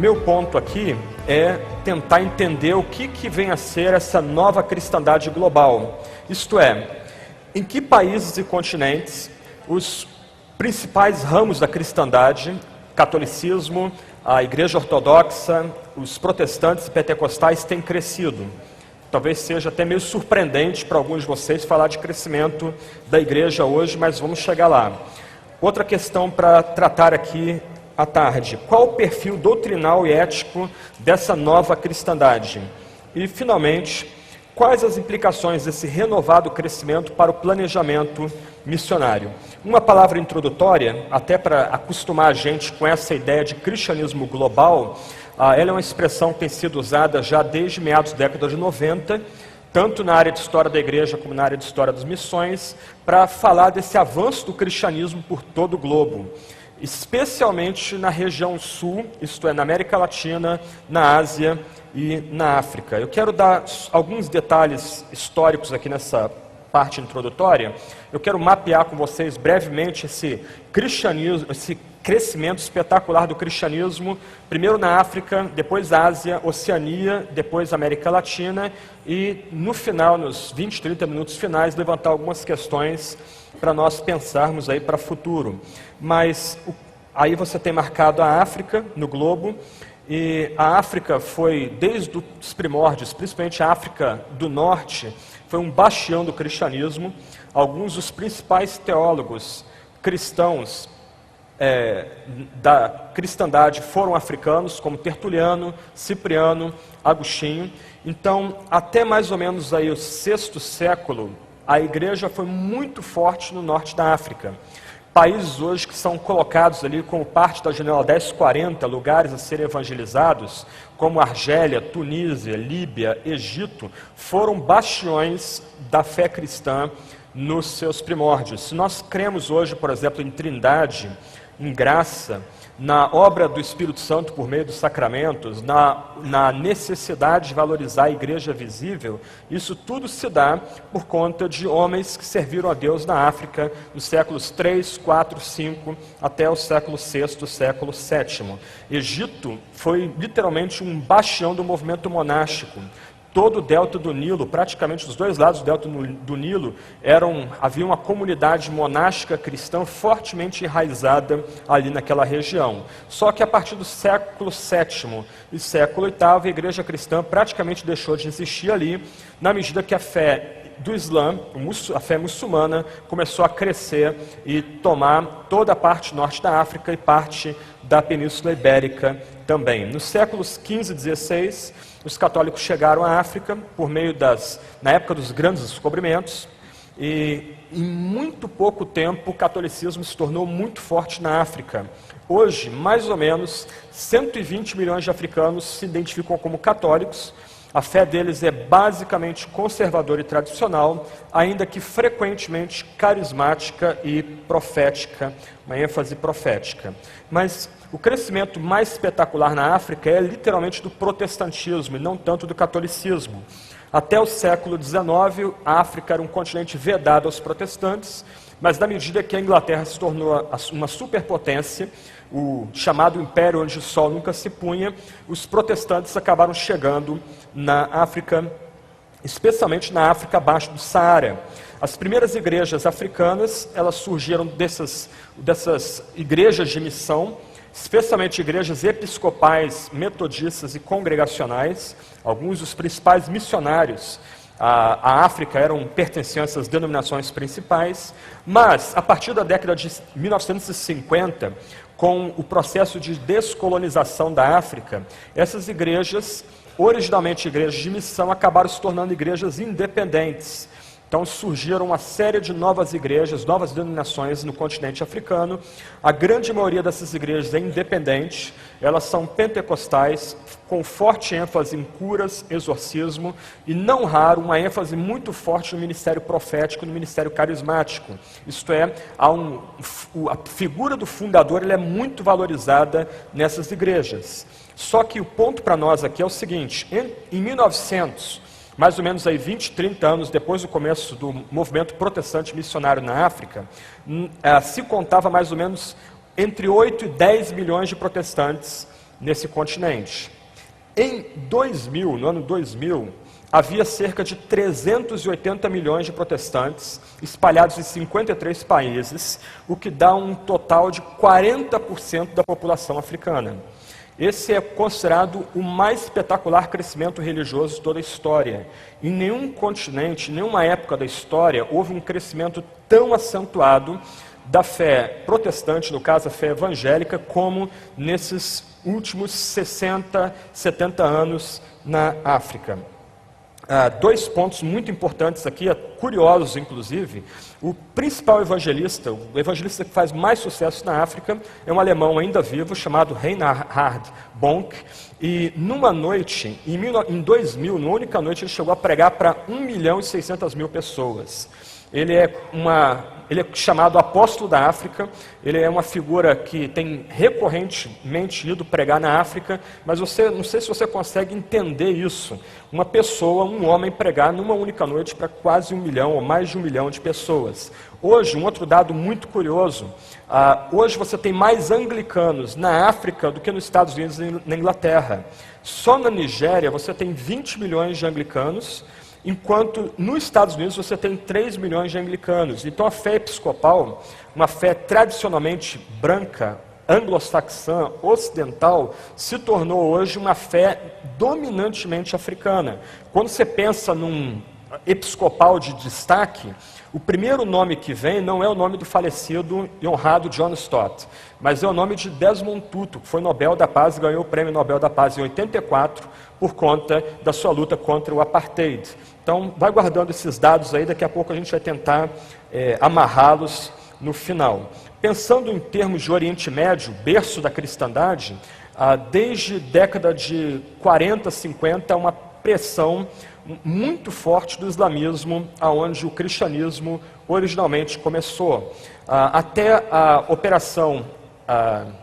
meu ponto aqui é tentar entender o que vem a ser essa nova cristandade global. Isto é, em que países e continentes os principais ramos da cristandade, catolicismo, a igreja ortodoxa, os protestantes e pentecostais têm crescido. Talvez seja até meio surpreendente para alguns de vocês falar de crescimento da igreja hoje, mas vamos chegar lá. Outra questão para tratar aqui à tarde: qual o perfil doutrinal e ético dessa nova cristandade? E, finalmente, quais as implicações desse renovado crescimento para o planejamento missionário? Uma palavra introdutória, até para acostumar a gente com essa ideia de cristianismo global. Ela é uma expressão que tem sido usada já desde meados da década de 90, tanto na área de história da igreja como na área de história das missões, para falar desse avanço do cristianismo por todo o globo, especialmente na região sul, isto é, na América Latina, na Ásia e na África. Eu quero dar alguns detalhes históricos aqui nessa parte introdutória. Eu quero mapear com vocês brevemente esse cristianismo, esse crescimento espetacular do cristianismo, primeiro na África, depois Ásia, Oceania, depois América Latina, e no final, nos 20, 30 minutos finais, levantar algumas questões para nós pensarmos aí para o futuro. Mas aí você tem marcado a África no globo, e a África foi, desde os primórdios, principalmente a África do Norte, foi um bastião do cristianismo. Alguns dos principais teólogos cristãos da cristandade foram africanos, como Tertuliano, Cipriano, Agostinho. Então, até mais ou menos aí o VI século, a igreja foi muito forte no norte da África. Países hoje que são colocados ali como parte da janela 1040, lugares a serem evangelizados, como Argélia, Tunísia, Líbia, Egito, foram bastiões da fé cristã nos seus primórdios. Se nós cremos hoje, por exemplo, em Trindade, em graça, na obra do Espírito Santo por meio dos sacramentos, na necessidade de valorizar a igreja visível, isso tudo se dá por conta de homens que serviram a Deus na África nos séculos 3, 4, 5, até o século VI, século VII. Egito foi literalmente um bastião do movimento monástico. Todo o delta do Nilo, praticamente dos dois lados do delta do Nilo, havia uma comunidade monástica cristã fortemente enraizada ali naquela região. Só que a partir do século VII e século VIII, a igreja cristã praticamente deixou de existir ali, na medida que a fé do Islã, a fé muçulmana, começou a crescer e tomar toda a parte norte da África e parte da Península Ibérica também. Nos séculos XV e XVI, os católicos chegaram à África por meio na época dos grandes descobrimentos, e em muito pouco tempo o catolicismo se tornou muito forte na África. Hoje, mais ou menos, 120 milhões de africanos se identificam como católicos. A fé deles é basicamente conservadora e tradicional, ainda que frequentemente carismática e profética, uma ênfase profética. Mas o crescimento mais espetacular na África é literalmente do protestantismo e não tanto do catolicismo. Até o século XIX, a África era um continente vedado aos protestantes, mas na medida que a Inglaterra se tornou uma superpotência, o chamado Império onde o sol nunca se punha, os protestantes acabaram chegando na África, especialmente na África abaixo do Saara. As primeiras igrejas africanas, elas surgiram dessas igrejas de missão, especialmente igrejas episcopais, metodistas e congregacionais. Alguns dos principais missionários à África pertenciam a essas denominações principais, mas a partir da década de 1950, com o processo de descolonização da África, essas igrejas, originalmente igrejas de missão, acabaram se tornando igrejas independentes. Então surgiram uma série de novas igrejas, novas denominações no continente africano. A grande maioria dessas igrejas é independente, elas são pentecostais, com forte ênfase em curas, exorcismo, e não raro uma ênfase muito forte no ministério profético, no ministério carismático. Isto é, a figura do fundador é muito valorizada nessas igrejas. Só que o ponto para nós aqui é o seguinte: em 1900, mais ou menos aí 20, 30 anos depois do começo do movimento protestante missionário na África, se contava mais ou menos entre 8 e 10 milhões de protestantes nesse continente. Em 2000, no ano 2000, havia cerca de 380 milhões de protestantes espalhados em 53 países, o que dá um total de 40% da população africana. Esse é considerado o mais espetacular crescimento religioso de toda a história. Em nenhum continente, em nenhuma época da história, houve um crescimento tão acentuado da fé protestante, no caso a fé evangélica, como nesses últimos 60, 70 anos na África. Dois pontos muito importantes aqui, curiosos inclusive. O principal evangelista, o evangelista que faz mais sucesso na África, é um alemão ainda vivo chamado Reinhard Bonk. E numa noite, em 2000, numa única noite, ele chegou a pregar para 1.600.000 pessoas. Ele é chamado apóstolo da África, ele é uma figura que tem recorrentemente ido pregar na África, mas não sei se você consegue entender isso. Uma pessoa, um homem pregar numa única noite para quase 1 milhão ou mais de 1 milhão de pessoas. Hoje, um outro dado muito curioso, hoje você tem mais anglicanos na África do que nos Estados Unidos e na Inglaterra. Só na Nigéria você tem 20 milhões de anglicanos, enquanto nos Estados Unidos você tem 3 milhões de anglicanos. Então a fé episcopal, uma fé tradicionalmente branca, anglo-saxã, ocidental, se tornou hoje uma fé dominantemente africana. Quando você pensa num episcopal de destaque, o primeiro nome que vem não é o nome do falecido e honrado John Stott, mas é o nome de Desmond Tutu, que foi Nobel da Paz e ganhou o Prêmio Nobel da Paz em 84 por conta da sua luta contra o apartheid. Então, vai guardando esses dados aí, daqui a pouco a gente vai tentar amarrá-los no final. Pensando em termos de Oriente Médio, berço da cristandade, desde década de 40, 50, uma pressão muito forte do islamismo, aonde o cristianismo originalmente começou. Até a operação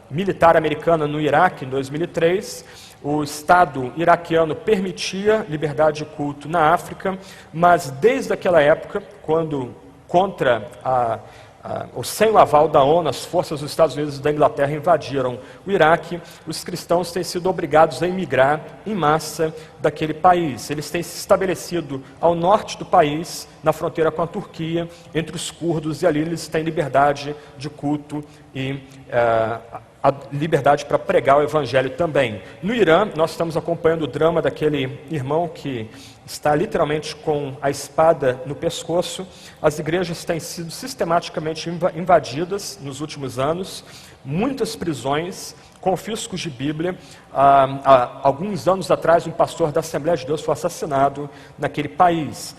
militar americana no Iraque, em 2003, o Estado iraquiano permitia liberdade de culto na África, mas desde aquela época, quando contra sem o aval da ONU, as forças dos Estados Unidos e da Inglaterra invadiram o Iraque, os cristãos têm sido obrigados a emigrar em massa daquele país. Eles têm se estabelecido ao norte do país, na fronteira com a Turquia, entre os curdos, e ali eles têm liberdade de culto e a liberdade para pregar o evangelho também. No Irã, nós estamos acompanhando o drama daquele irmão que está literalmente com a espada no pescoço. As igrejas têm sido sistematicamente invadidas nos últimos anos, muitas prisões, confiscos de Bíblia. Alguns anos atrás, um pastor da Assembleia de Deus foi assassinado naquele país.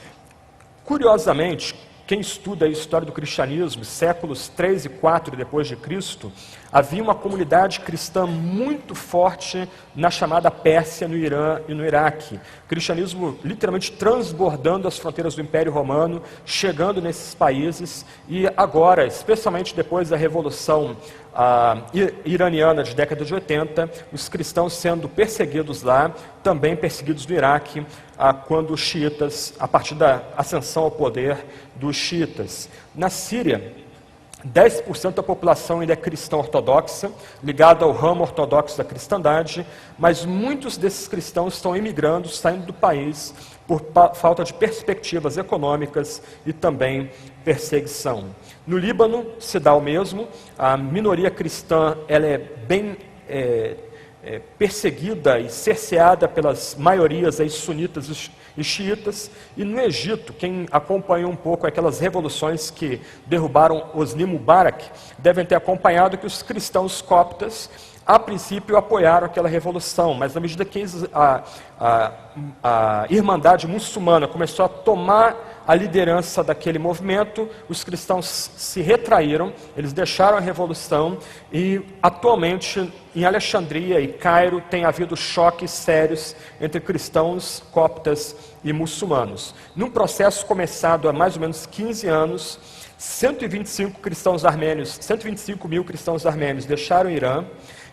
Curiosamente, quem estuda a história do cristianismo, séculos 3 e 4 depois de Cristo, havia uma comunidade cristã muito forte na chamada Pérsia, no Irã e no Iraque. O cristianismo literalmente transbordando as fronteiras do Império Romano, chegando nesses países, e agora, especialmente depois da Revolução iraniana de década de 80, os cristãos sendo perseguidos lá, também perseguidos no Iraque, quando os xiitas, a partir da ascensão ao poder dos xiitas. Na Síria, 10% da população ainda é cristã ortodoxa, ligada ao ramo ortodoxo da cristandade, mas muitos desses cristãos estão emigrando, saindo do país, por falta de perspectivas econômicas e também perseguição. No Líbano se dá o mesmo, a minoria cristã ela é bem perseguida e cerceada pelas maiorias aí, sunitas e xiitas, e no Egito, quem acompanhou um pouco aquelas revoluções que derrubaram Hosni Mubarak, devem ter acompanhado que os cristãos coptas, a princípio, apoiaram aquela revolução, mas na medida que a Irmandade Muçulmana começou a tomar a liderança daquele movimento, os cristãos se retraíram, eles deixaram a revolução, e atualmente em Alexandria e Cairo tem havido choques sérios entre cristãos, coptas e muçulmanos. Num processo começado há mais ou menos 15 anos, 125 mil cristãos armênios deixaram o Irã,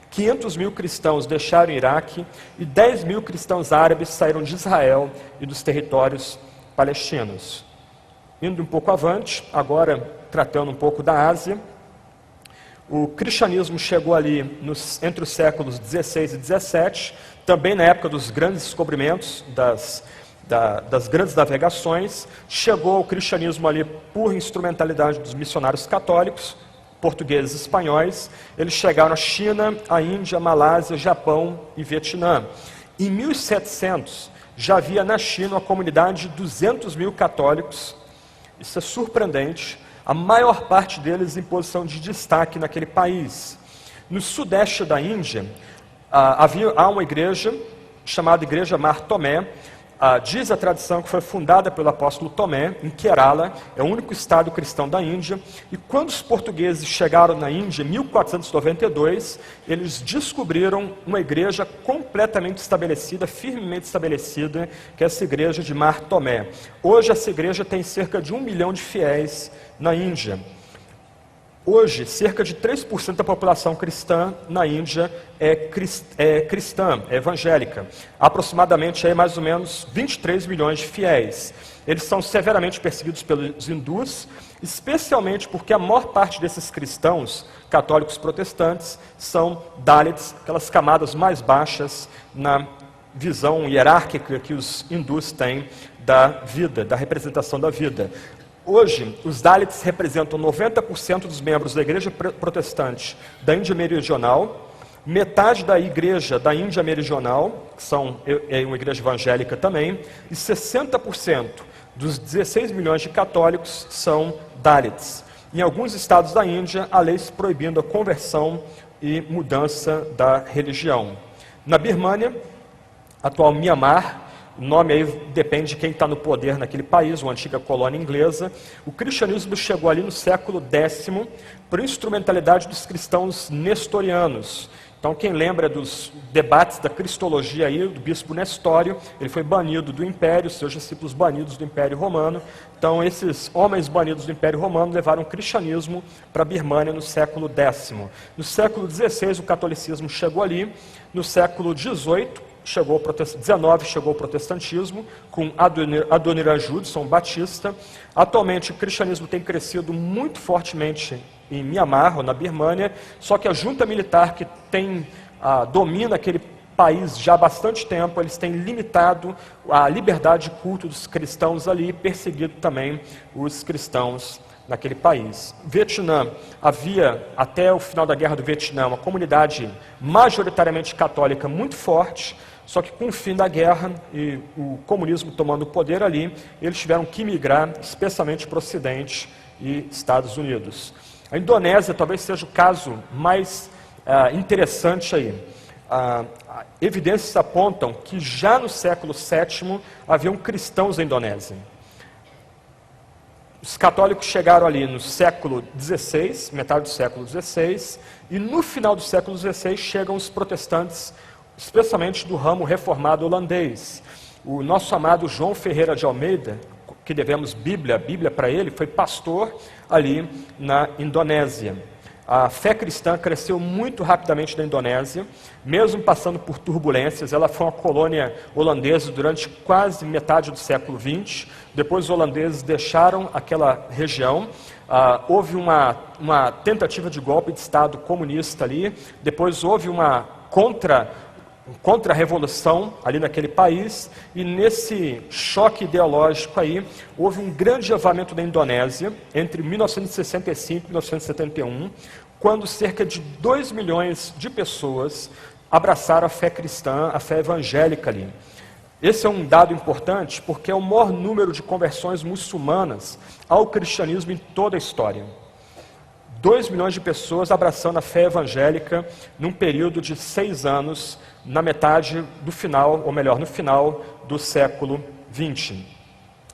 500 mil cristãos deixaram o Iraque e 10 mil cristãos árabes saíram de Israel e dos territórios palestinos. Indo um pouco avante, agora tratando um pouco da Ásia, O cristianismo chegou ali entre os séculos 16 e 17, também na época dos grandes descobrimentos, das grandes navegações. Chegou o cristianismo ali por instrumentalidade dos missionários católicos, portugueses e espanhóis. Eles chegaram à China, à Índia, Malásia, Japão e Vietnã. Em 1700, já havia na China uma comunidade de 200 mil católicos. Isso é surpreendente. A maior parte deles em posição de destaque naquele país. No sudeste da Índia, há uma igreja chamada Igreja Mar Tomé. Diz a tradição que foi fundada pelo apóstolo Tomé, em Kerala, é o único estado cristão da Índia. E quando os portugueses chegaram na Índia, em 1492, eles descobriram uma igreja completamente estabelecida, firmemente estabelecida, que é essa igreja de Mar Tomé. Hoje essa igreja tem cerca de 1 milhão de fiéis na Índia. Hoje, cerca de 3% da população cristã na Índia é cristã, é evangélica. Aproximadamente mais ou menos 23 milhões de fiéis. Eles são severamente perseguidos pelos hindus, especialmente porque a maior parte desses cristãos, católicos protestantes, são Dalits, aquelas camadas mais baixas na visão hierárquica que os hindus têm da vida, da representação da vida. Hoje, os Dalits representam 90% dos membros da igreja protestante da Índia Meridional, metade da igreja da Índia Meridional, que é uma igreja evangélica também, e 60% dos 16 milhões de católicos são Dalits. Em alguns estados da Índia, há leis proibindo a conversão e mudança da religião. Na Birmânia, atual Mianmar, o nome aí depende de quem está no poder naquele país, uma antiga colônia inglesa. O cristianismo chegou ali no século X por instrumentalidade dos cristãos nestorianos. Então, quem lembra dos debates da cristologia aí, do bispo Nestório, ele foi banido do Império, seus discípulos banidos do Império Romano. Então, esses homens banidos do Império Romano levaram o cristianismo para a Birmânia no século X. No século XVI, o catolicismo chegou ali. No século XIX, chegou o protestantismo, com Adoniran Judson Batista. Atualmente, o cristianismo tem crescido muito fortemente em Mianmar, ou na Birmânia, só que a junta militar que domina aquele país já há bastante tempo, eles têm limitado a liberdade de culto dos cristãos ali e perseguido também os cristãos naquele país. Vietnã, havia, até o final da Guerra do Vietnã, uma comunidade majoritariamente católica muito forte, só que com o fim da guerra e o comunismo tomando o poder ali, eles tiveram que migrar, especialmente para o Ocidente e Estados Unidos. A Indonésia talvez seja o caso mais interessante aí. Evidências apontam que já no século VII haviam cristãos na Indonésia. Os católicos chegaram ali no século XVI, metade do século XVI, e no final do século XVI chegam os protestantes, especialmente do ramo reformado holandês. O nosso amado João Ferreira de Almeida, que devemos Bíblia para ele, foi pastor ali na Indonésia. A fé cristã cresceu muito rapidamente na Indonésia, mesmo passando por turbulências. Ela foi uma colônia holandesa durante quase metade do século XX. Depois os holandeses deixaram aquela região. Houve uma tentativa de golpe de Estado comunista ali. Depois houve uma contra-revolução ali naquele país, e nesse choque ideológico aí, houve um grande avamento da Indonésia, entre 1965 e 1971, quando cerca de 2 milhões de pessoas abraçaram a fé cristã, a fé evangélica ali. Esse é um dado importante, porque é o maior número de conversões muçulmanas ao cristianismo em toda a história. 2 milhões de pessoas abraçando a fé evangélica num período de 6 anos, na metade do final, ou melhor, no final do século XX.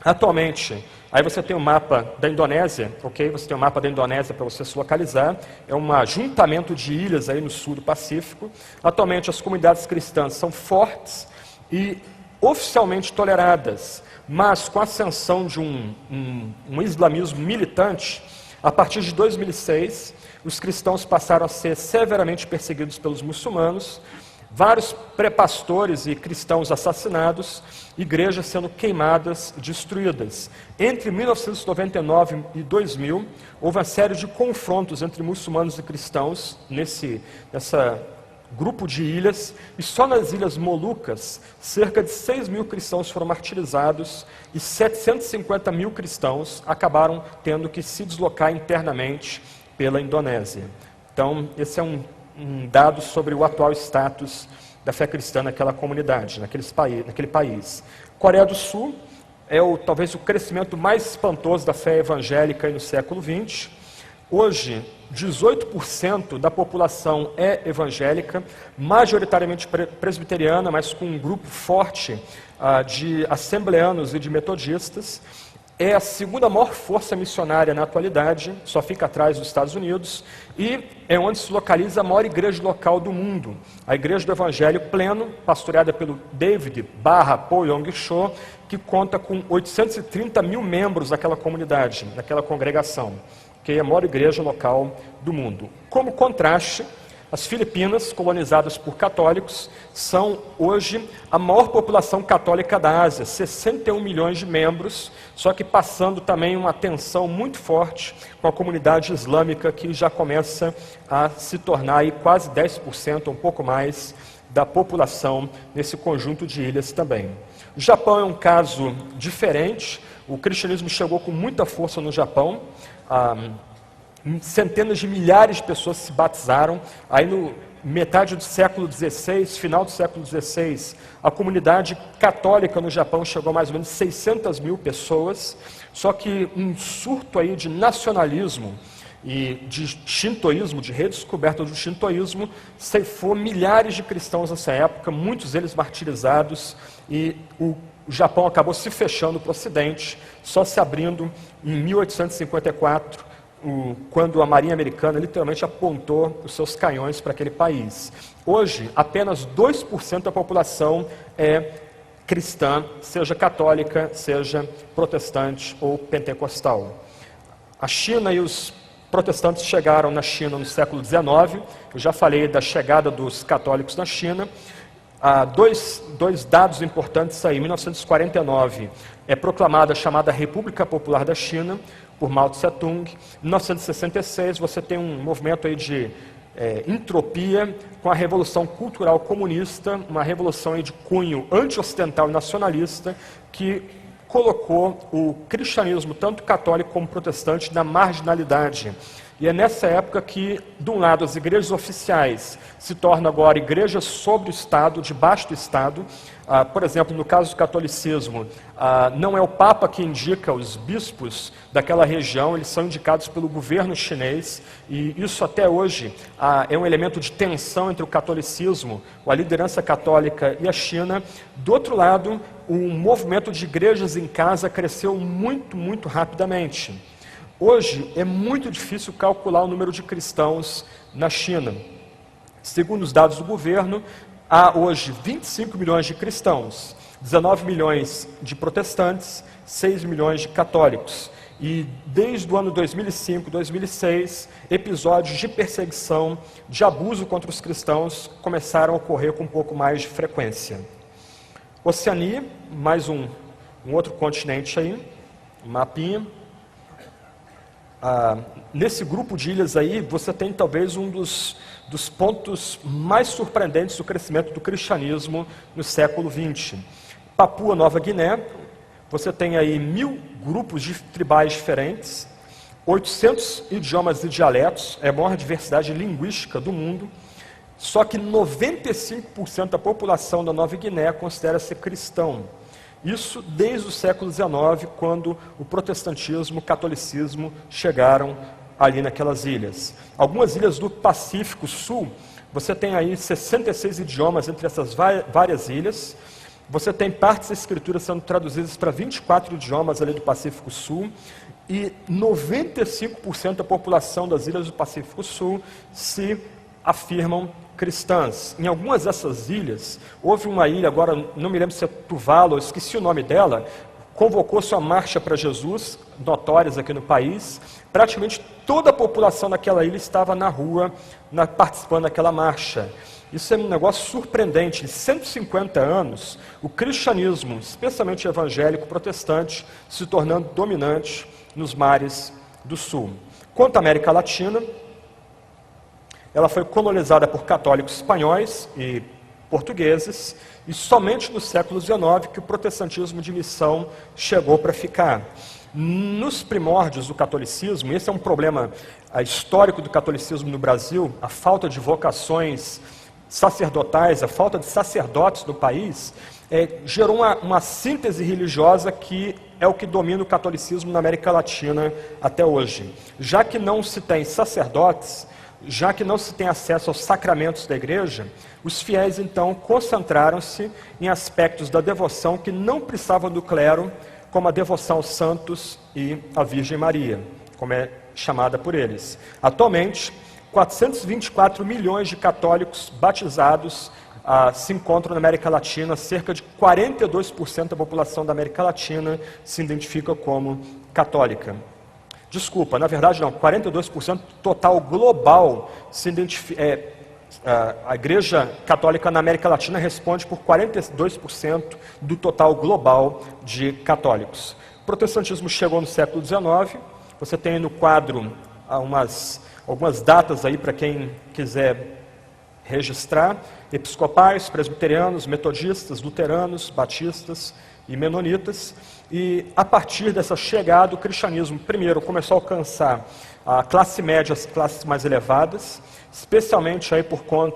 Atualmente, aí você tem o mapa da Indonésia, ok? Você tem o mapa da Indonésia para você se localizar. É um ajuntamento de ilhas aí no sul do Pacífico. Atualmente, as comunidades cristãs são fortes e oficialmente toleradas, mas com a ascensão de um islamismo militante, a partir de 2006, os cristãos passaram a ser severamente perseguidos pelos muçulmanos. vários pré-pastores e cristãos assassinados, igrejas sendo queimadas, destruídas. Entre 1999 e 2000, houve uma série de confrontos entre muçulmanos e cristãos nessa grupo de ilhas, e só nas Ilhas Molucas, cerca de 6 mil cristãos foram martirizados e 750 mil cristãos acabaram tendo que se deslocar internamente pela Indonésia. Então, esse é um dado sobre o atual status da fé cristã naquela comunidade, naquele país. Coreia do Sul é talvez o crescimento mais espantoso da fé evangélica no século XX. Hoje, 18% da população é evangélica, majoritariamente presbiteriana, mas com um grupo forte de assembleanos e de metodistas. É a segunda maior força missionária na atualidade, só fica atrás dos Estados Unidos, e é onde se localiza a maior igreja local do mundo, a Igreja do Evangelho Pleno, pastoreada pelo David Po Yong Cho, que conta com 830 mil membros naquela comunidade, naquela congregação, que é a maior igreja local do mundo. Como contraste, as Filipinas, colonizadas por católicos, são hoje a maior população católica da Ásia, 61 milhões de membros, só que passando também uma tensão muito forte com a comunidade islâmica, que já começa a se tornar aí quase 10%, um pouco mais, da população nesse conjunto de ilhas também. O Japão é um caso diferente, o cristianismo chegou com muita força no Japão, centenas de milhares de pessoas se batizaram. Aí no metade do século XVI, final do século XVI, a comunidade católica no Japão chegou a mais ou menos 600 mil pessoas, só que um surto aí de nacionalismo e de shintoísmo, de redescoberta do shintoísmo, ceifou milhares de cristãos nessa época, muitos deles martirizados, e o Japão acabou se fechando para o Ocidente, só se abrindo em 1854, quando a Marinha Americana literalmente apontou os seus canhões para aquele país. Hoje, apenas 2% da população é cristã, seja católica, seja protestante ou pentecostal. A China e os protestantes chegaram na China no século XIX, eu já falei da chegada dos católicos na China. Dois dados importantes aí. Em 1949 é proclamada a chamada República Popular da China, por Mao Tse-tung. Em 1966 você tem um movimento aí de entropia com a Revolução Cultural Comunista, uma revolução aí de cunho anti-ocidental e nacionalista, que colocou o cristianismo, tanto católico como protestante, na marginalidade. E é nessa época que, de um lado, as igrejas oficiais se tornam agora igrejas sobre o Estado, debaixo do Estado. Por exemplo, no caso do catolicismo, não é o Papa que indica os bispos daquela região, eles são indicados pelo governo chinês, e isso até hoje é um elemento de tensão entre o catolicismo, a liderança católica e a China. Do outro lado, o movimento de igrejas em casa cresceu muito, muito rapidamente. Hoje é muito difícil calcular o número de cristãos na China. Segundo os dados do governo, há hoje 25 milhões de cristãos, 19 milhões de protestantes, 6 milhões de católicos. E desde o ano 2005, 2006, episódios de perseguição, de abuso contra os cristãos começaram a ocorrer com um pouco mais de frequência. Oceania, mais um outro continente aí, um mapinha. Nesse grupo de ilhas aí, você tem talvez um dos pontos mais surpreendentes do crescimento do cristianismo no século XX. Papua Nova Guiné, você tem aí 1000 grupos de tribais diferentes, 800 idiomas e dialetos, é a maior diversidade linguística do mundo, só que 95% da população da Nova Guiné considera-se cristão. Isso desde o século XIX, quando o protestantismo, o catolicismo chegaram ali naquelas ilhas. Algumas ilhas do Pacífico Sul, você tem aí 66 idiomas entre essas várias ilhas. Você tem partes da escritura sendo traduzidas para 24 idiomas ali do Pacífico Sul, e 95% da população das ilhas do Pacífico Sul se afirmam cristãs. Em algumas dessas ilhas, houve uma ilha, agora não me lembro se é Tuvalu, eu esqueci o nome dela, convocou sua marcha para Jesus, notórias aqui no país, praticamente toda a população daquela ilha estava na rua, participando daquela marcha. Isso é um negócio surpreendente. Em 150 anos, o cristianismo, especialmente evangélico protestante, se tornando dominante nos mares do sul. Quanto à América Latina, ela foi colonizada por católicos espanhóis e portugueses, e somente no século XIX que o protestantismo de missão chegou para ficar. Nos primórdios do catolicismo, esse é um problema histórico do catolicismo no Brasil, a falta de vocações sacerdotais, a falta de sacerdotes no país, gerou uma síntese religiosa que é o que domina o catolicismo na América Latina até hoje. Já que não se tem sacerdotes, já que não se tem acesso aos sacramentos da igreja, os fiéis então concentraram-se em aspectos da devoção que não precisavam do clero, como a devoção aos santos e à Virgem Maria, como é chamada por eles. Atualmente, 424 milhões de católicos batizados se encontram na América Latina, cerca de 42% da população da América Latina se identifica como católica. Desculpa, na verdade não, 42% total global se identifica. A Igreja Católica na América Latina responde por 42% do total global de católicos. O protestantismo chegou no século XIX, você tem no quadro algumas datas aí para quem quiser registrar: episcopais, presbiterianos, metodistas, luteranos, batistas e menonitas. E a partir dessa chegada, o cristianismo primeiro começou a alcançar a classe média, as classes mais elevadas, especialmente aí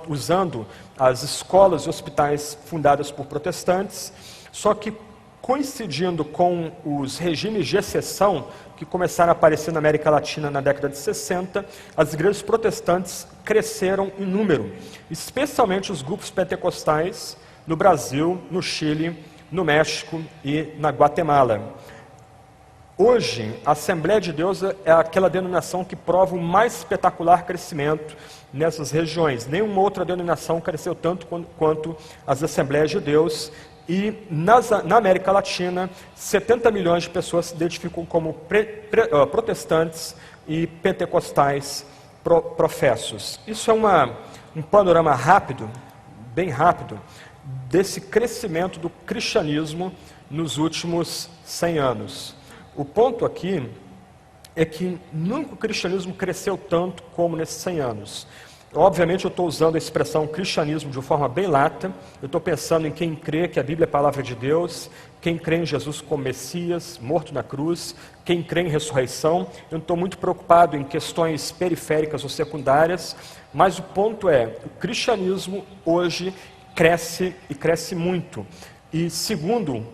usando as escolas e hospitais fundadas por protestantes, só que coincidindo com os regimes de exceção que começaram a aparecer na América Latina na década de 60, as igrejas protestantes cresceram em número, especialmente os grupos pentecostais no Brasil, no Chile, no México e na Guatemala. Hoje, a Assembleia de Deus é aquela denominação que prova o mais espetacular crescimento nessas regiões. Nenhuma outra denominação cresceu tanto quanto as Assembleias de Deus. E na América Latina, 70 milhões de pessoas se identificam como protestantes e pentecostais professos. Isso é um panorama rápido, bem rápido, desse crescimento do cristianismo nos últimos 100 anos. O ponto aqui é que nunca o cristianismo cresceu tanto como nesses 100 anos. Obviamente eu estou usando a expressão cristianismo de uma forma bem lata, eu estou pensando em quem crê que a Bíblia é a palavra de Deus, quem crê em Jesus como Messias, morto na cruz, quem crê em ressurreição. Eu não estou muito preocupado em questões periféricas ou secundárias, mas o ponto é, o cristianismo hoje cresce e cresce muito. E segundo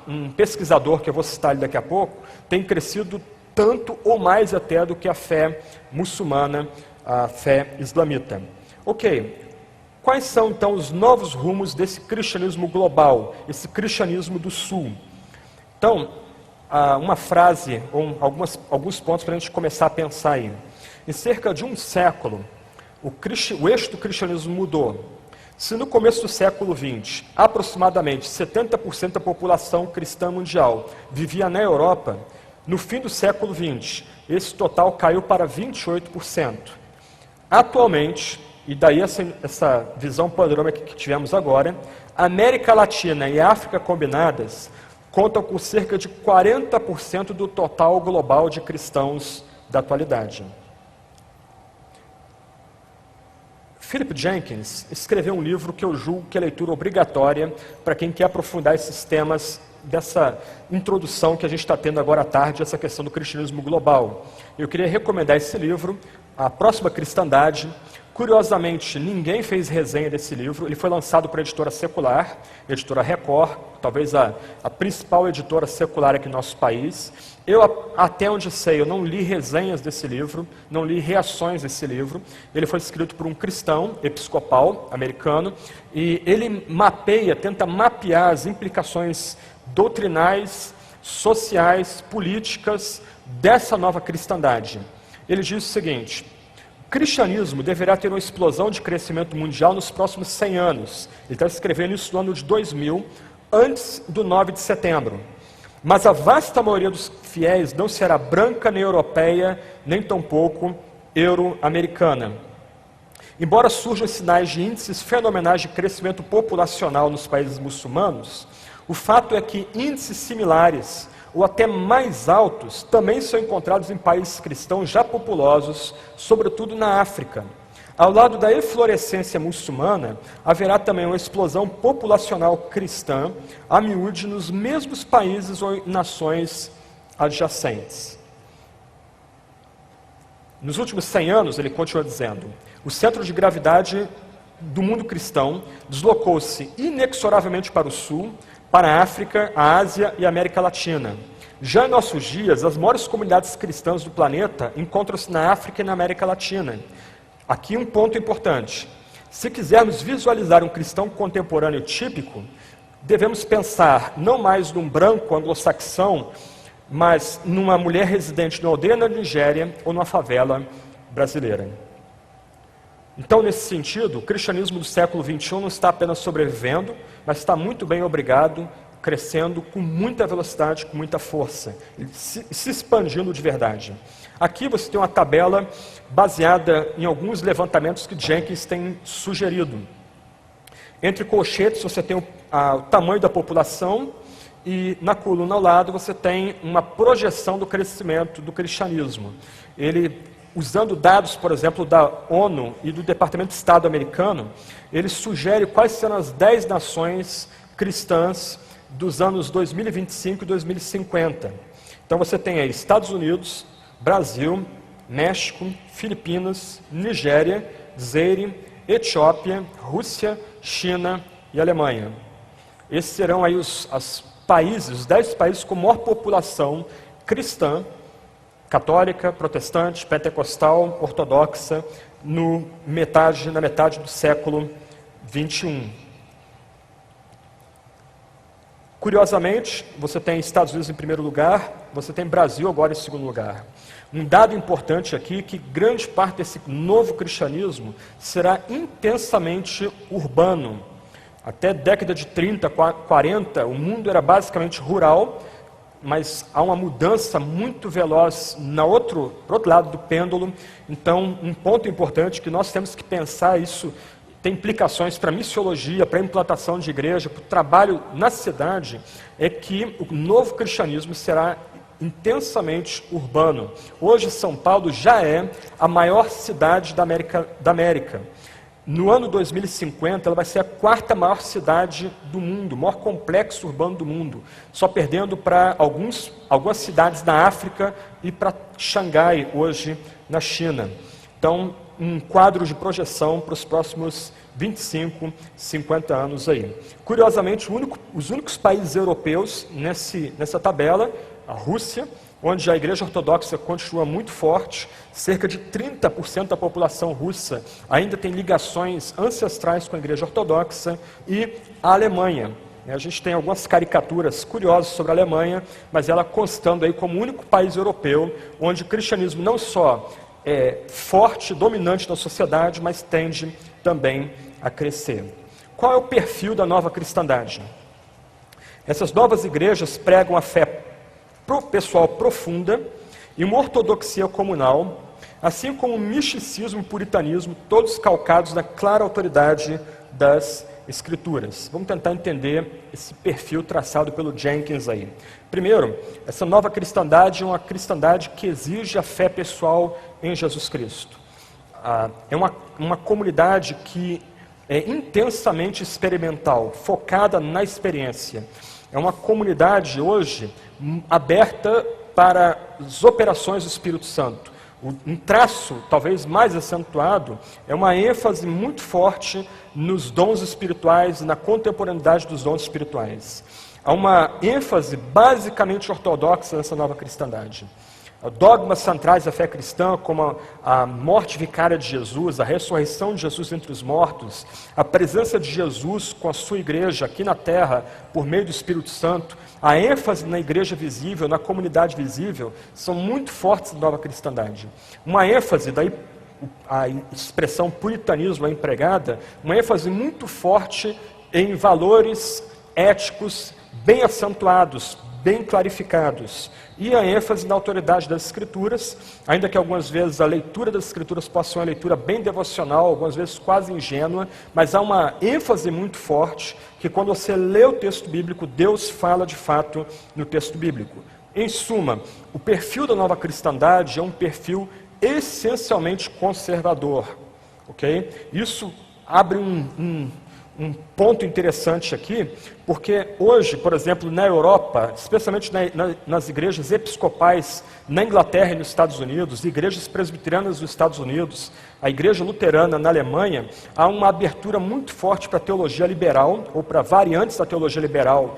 um pesquisador, que eu vou citar ali daqui a pouco, tem crescido tanto ou mais até do que a fé muçulmana, a fé islamita. Ok, quais são então os novos rumos desse cristianismo global, esse cristianismo do sul? Então, uma frase, ou alguns pontos para a gente começar a pensar aí. Em cerca de um século, o eixo do cristianismo mudou. Se no começo do século XX, aproximadamente 70% da população cristã mundial vivia na Europa, no fim do século XX, esse total caiu para 28%. Atualmente, e daí essa visão panorâmica que tivemos agora, a América Latina e a África combinadas contam com cerca de 40% do total global de cristãos da atualidade. Philip Jenkins escreveu um livro que eu julgo que é leitura obrigatória para quem quer aprofundar esses temas dessa introdução que a gente está tendo agora à tarde, essa questão do cristianismo global. Eu queria recomendar esse livro, A Próxima Cristandade. Curiosamente, ninguém fez resenha desse livro, ele foi lançado por a editora secular, a editora Record, talvez a principal editora secular aqui no nosso país. Eu, até onde sei, eu não li resenhas desse livro, não li reações desse livro. Ele foi escrito por um cristão episcopal americano, e ele tenta mapear as implicações doutrinais, sociais, políticas dessa nova cristandade. Ele diz o seguinte: o cristianismo deverá ter uma explosão de crescimento mundial nos próximos 100 anos. Ele está escrevendo isso no ano de 2000, antes do 9 de setembro. Mas a vasta maioria dos fiéis não será branca, nem europeia, nem tampouco euro-americana. Embora surjam sinais de índices fenomenais de crescimento populacional nos países muçulmanos, o fato é que índices similares, ou até mais altos, também são encontrados em países cristãos já populosos, sobretudo na África. Ao lado da eflorescência muçulmana, haverá também uma explosão populacional cristã, a miúde, nos mesmos países ou nações adjacentes. Nos últimos 100 anos, ele continua dizendo, o centro de gravidade do mundo cristão deslocou-se inexoravelmente para o sul, para a África, a Ásia e a América Latina. Já em nossos dias, as maiores comunidades cristãs do planeta encontram-se na África e na América Latina. Aqui um ponto importante. Se quisermos visualizar um cristão contemporâneo típico, devemos pensar não mais num branco anglo-saxão, mas numa mulher residente numa aldeia na Nigéria ou numa favela brasileira. Então, nesse sentido, o cristianismo do século XXI não está apenas sobrevivendo, mas está muito bem obrigado, crescendo com muita velocidade, com muita força, se expandindo de verdade. Aqui você tem uma tabela baseada em alguns levantamentos que Jenkins tem sugerido. Entre colchetes você tem o tamanho da população e na coluna ao lado você tem uma projeção do crescimento do cristianismo. Ele, usando dados, por exemplo, da ONU e do Departamento de Estado americano, ele sugere quais serão as 10 nações cristãs dos anos 2025 e 2050. Então você tem aí Estados Unidos, Brasil, México, Filipinas, Nigéria, Zaire, Etiópia, Rússia, China e Alemanha. Esses serão aí os 10 países com maior população cristã, católica, protestante, pentecostal, ortodoxa, na metade do século XXI. Curiosamente, você tem Estados Unidos em primeiro lugar, você tem Brasil agora em segundo lugar. Um dado importante aqui é que grande parte desse novo cristianismo será intensamente urbano. Até década de 30, 40, o mundo era basicamente rural, mas há uma mudança muito veloz pro outro lado do pêndulo. Então, um ponto importante que nós temos que pensar isso tem implicações para a missiologia, para a implantação de igreja, para o trabalho na cidade, é que o novo cristianismo será intensamente urbano. Hoje, São Paulo já é a maior cidade da América. No ano 2050, ela vai ser a 4ª maior cidade do mundo, o maior complexo urbano do mundo, só perdendo para algumas cidades na África e para Xangai, hoje, na China. Então, um quadro de projeção para os próximos 25, 50 anos aí. Curiosamente, os únicos países europeus nessa tabela, a Rússia, onde a Igreja Ortodoxa continua muito forte, cerca de 30% da população russa ainda tem ligações ancestrais com a Igreja Ortodoxa, e a Alemanha. A gente tem algumas caricaturas curiosas sobre a Alemanha, mas ela constando aí como o único país europeu onde o cristianismo não só é forte, dominante na sociedade, mas tende também a crescer. Qual é o perfil da nova cristandade? Essas novas igrejas pregam a fé pessoal profunda e uma ortodoxia comunal, assim como o misticismo e o puritanismo, todos calcados na clara autoridade das Escrituras. Vamos tentar entender esse perfil traçado pelo Jenkins aí. Primeiro, essa nova cristandade é uma cristandade que exige a fé pessoal em Jesus Cristo. É uma comunidade que é intensamente experimental, focada na experiência. É uma comunidade hoje aberta para as operações do Espírito Santo. Um traço talvez mais acentuado é uma ênfase muito forte nos dons espirituais e na contemporaneidade dos dons espirituais. Há uma ênfase basicamente ortodoxa nessa nova cristandade. Dogmas centrais da fé cristã, como a morte vicária de Jesus, a ressurreição de Jesus entre os mortos, a presença de Jesus com a sua igreja aqui na terra, por meio do Espírito Santo, a ênfase na igreja visível, na comunidade visível, são muito fortes da nova cristandade. Uma ênfase, daí a expressão puritanismo é empregada, uma ênfase muito forte em valores éticos bem acentuados, bem clarificados. E a ênfase na autoridade das Escrituras, ainda que algumas vezes a leitura das Escrituras possa ser uma leitura bem devocional, algumas vezes quase ingênua, mas há uma ênfase muito forte que quando você lê o texto bíblico, Deus fala de fato no texto bíblico. Em suma, o perfil da nova cristandade é um perfil essencialmente conservador. Okay? Isso abre um ponto interessante aqui, porque hoje, por exemplo, na Europa, especialmente nas igrejas episcopais na Inglaterra e nos Estados Unidos, igrejas presbiterianas nos Estados Unidos, a igreja luterana na Alemanha, há uma abertura muito forte para a teologia liberal, ou para variantes da teologia liberal.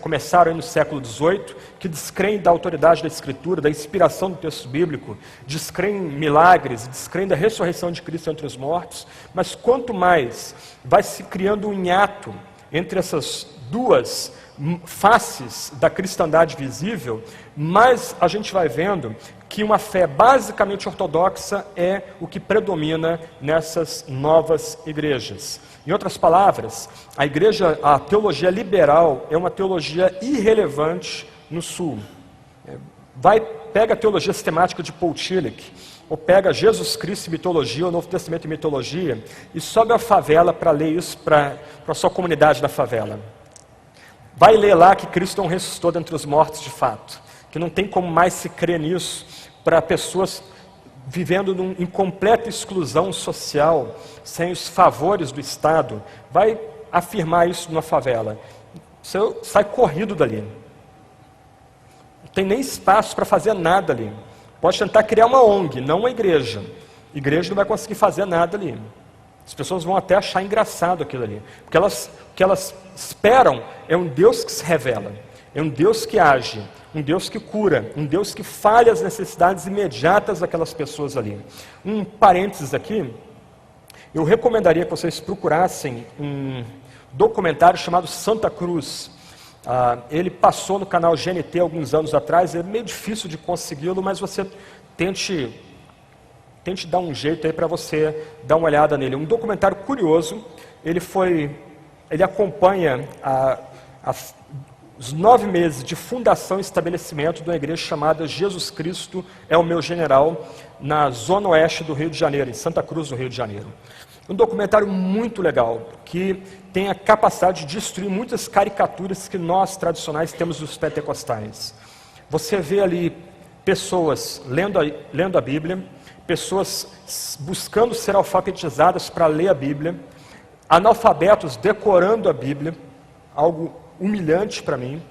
Começaram aí no século XVIII, que descreem da autoridade da Escritura, da inspiração do texto bíblico, descreem milagres, descreem da ressurreição de Cristo entre os mortos, mas quanto mais vai se criando um hiato entre essas duas faces da cristandade visível, mais a gente vai vendo que uma fé basicamente ortodoxa é o que predomina nessas novas igrejas. Em outras palavras, a teologia liberal é uma teologia irrelevante no Sul. Pega a teologia sistemática de Paul Tillich, ou pega Jesus Cristo e mitologia, o Novo Testamento e mitologia, e sobe à favela para ler isso para a sua comunidade da favela. Vai ler lá que Cristo não ressuscitou dentre os mortos de fato, que não tem como mais se crer nisso para pessoas vivendo em completa exclusão social, sem os favores do Estado. Vai afirmar isso numa favela. Você sai corrido dali. Não tem nem espaço para fazer nada ali. Pode tentar criar uma ONG, não uma igreja. Igreja não vai conseguir fazer nada ali. As pessoas vão até achar engraçado aquilo ali. Porque o que elas esperam é um Deus que se revela, é um Deus que age, um Deus que cura, um Deus que falha as necessidades imediatas daquelas pessoas ali. Um parênteses aqui, eu recomendaria que vocês procurassem um documentário chamado Santa Cruz. Ele passou no canal GNT alguns anos atrás, é meio difícil de consegui-lo, mas você tente dar um jeito aí para você dar uma olhada nele. Um documentário curioso, ele acompanha os 9 meses de fundação e estabelecimento de uma igreja chamada Jesus Cristo é o Meu General, na zona oeste do Rio de Janeiro, em Santa Cruz, no Rio de Janeiro. Um documentário muito legal, que tem a capacidade de destruir muitas caricaturas que nós, tradicionais, temos dos pentecostais. Você vê ali pessoas lendo a Bíblia, pessoas buscando ser alfabetizadas para ler a Bíblia, analfabetos decorando a Bíblia, algo humilhante para mim.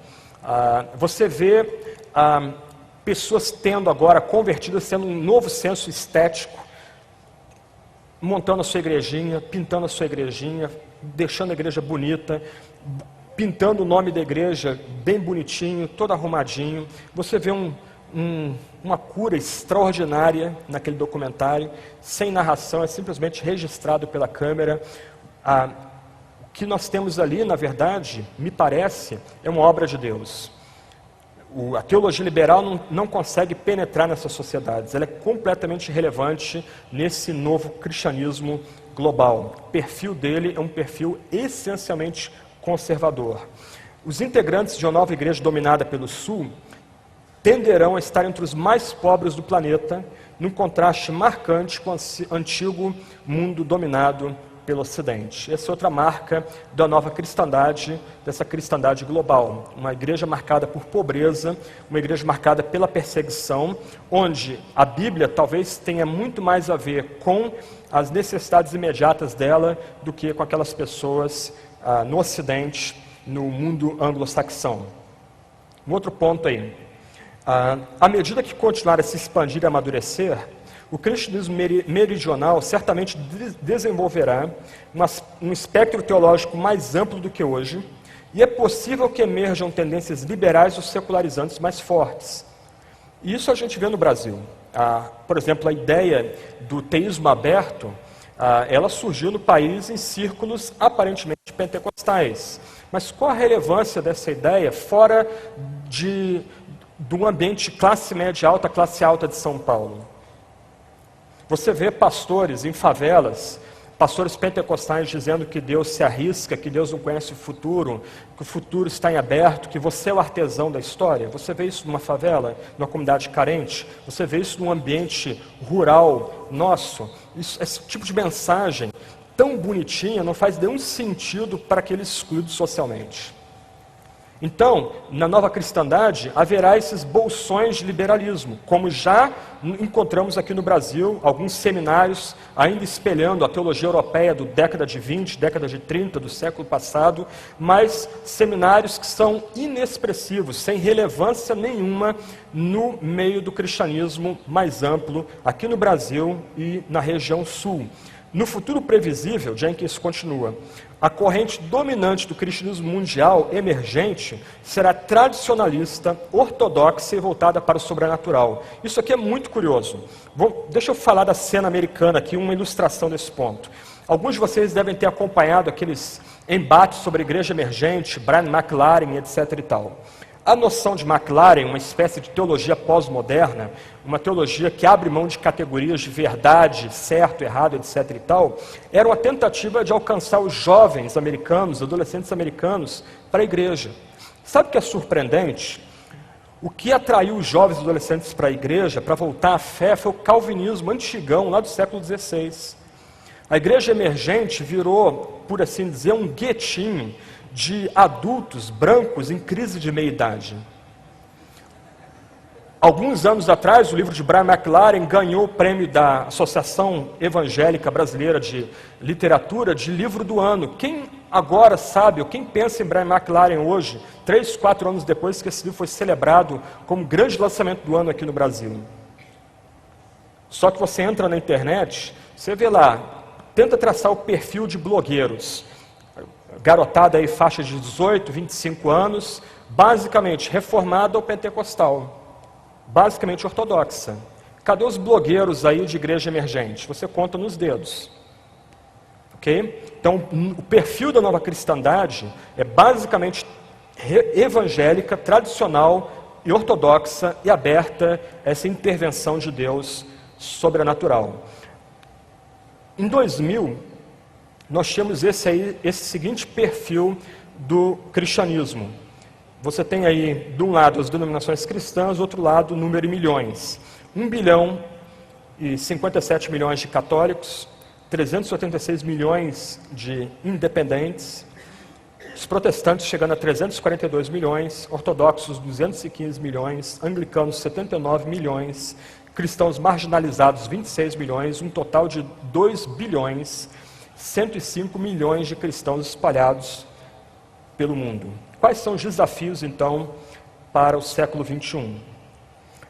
Você vê pessoas tendo agora convertidas, tendo um novo senso estético, montando a sua igrejinha, pintando a sua igrejinha, deixando a igreja bonita, pintando o nome da igreja bem bonitinho, todo arrumadinho. Você vê uma cura extraordinária naquele documentário, sem narração, é simplesmente registrado pela câmera. O que nós temos ali, na verdade, me parece, é uma obra de Deus. A teologia liberal não consegue penetrar nessas sociedades, ela é completamente irrelevante nesse novo cristianismo global. O perfil dele é um perfil essencialmente conservador. Os integrantes de uma nova igreja dominada pelo Sul tenderão a estar entre os mais pobres do planeta, num contraste marcante com o antigo mundo dominado pelo Ocidente. Essa é outra marca da nova cristandade, dessa cristandade global. Uma igreja marcada por pobreza, uma igreja marcada pela perseguição, onde a Bíblia talvez tenha muito mais a ver com as necessidades imediatas dela do que com aquelas pessoas no Ocidente, no mundo anglo-saxão. Um outro ponto aí. À medida que continuar a se expandir e amadurecer, o cristianismo meridional certamente desenvolverá um espectro teológico mais amplo do que hoje, e é possível que emerjam tendências liberais ou secularizantes mais fortes. E isso a gente vê no Brasil. Por exemplo, a ideia do teísmo aberto, ela surgiu no país em círculos aparentemente pentecostais. Mas qual a relevância dessa ideia fora de um ambiente classe média alta, classe alta de São Paulo? Você vê pastores em favelas pastores pentecostais dizendo que Deus se arrisca, que Deus não conhece o futuro, que o futuro está em aberto, que você é o artesão da história. Você vê isso numa favela, numa comunidade carente, você vê isso num ambiente rural nosso. Esse tipo de mensagem tão bonitinha não faz nenhum sentido para aqueles excluídos socialmente. Então, na nova cristandade, haverá esses bolsões de liberalismo, como já encontramos aqui no Brasil, alguns seminários ainda espelhando a teologia europeia do década de 20, década de 30, do século passado, mas seminários que são inexpressivos, sem relevância nenhuma no meio do cristianismo mais amplo, aqui no Brasil e na região sul. No futuro previsível, Jenkins continua, a corrente dominante do cristianismo mundial emergente será tradicionalista, ortodoxa e voltada para o sobrenatural. Isso aqui é muito curioso. Deixa eu falar da cena americana aqui, uma ilustração desse ponto. Alguns de vocês devem ter acompanhado aqueles embates sobre a igreja emergente, Brian McLaren, etc. e tal. A noção de McLaren, uma espécie de teologia pós-moderna, uma teologia que abre mão de categorias de verdade, certo, errado, etc. e tal, era uma tentativa de alcançar os jovens americanos, adolescentes americanos, para a igreja. Sabe o que é surpreendente? O que atraiu os jovens adolescentes para a igreja, para voltar à fé, foi o calvinismo antigão, lá do século XVI. A igreja emergente virou, por assim dizer, um guetinho de adultos brancos em crise de meia-idade. Alguns anos atrás, o livro de Brian McLaren ganhou o prêmio da Associação Evangélica Brasileira de Literatura de livro do ano. Quem agora sabe, ou quem pensa em Brian McLaren hoje, 3, 4 anos depois que esse livro foi celebrado como grande lançamento do ano aqui no Brasil? Só que você entra na internet, você vê lá, tenta traçar o perfil de blogueiros. Garotada aí, faixa de 18, 25 anos, basicamente reformada ou pentecostal, basicamente ortodoxa. Cadê os blogueiros aí de igreja emergente? Você conta nos dedos. Ok? Então, o perfil da nova cristandade é basicamente evangélica, tradicional e ortodoxa e aberta a essa intervenção de Deus sobrenatural. Em 2000, nós tínhamos esse seguinte perfil do cristianismo. Você tem aí, de um lado, as denominações cristãs, do outro lado, o número em milhões. 1 bilhão e 57 milhões de católicos, 386 milhões de independentes, os protestantes chegando a 342 milhões, ortodoxos 215 milhões, anglicanos 79 milhões, cristãos marginalizados 26 milhões, um total de 2 bilhões, 105 milhões de cristãos espalhados pelo mundo. Quais são os desafios, então, para o século XXI?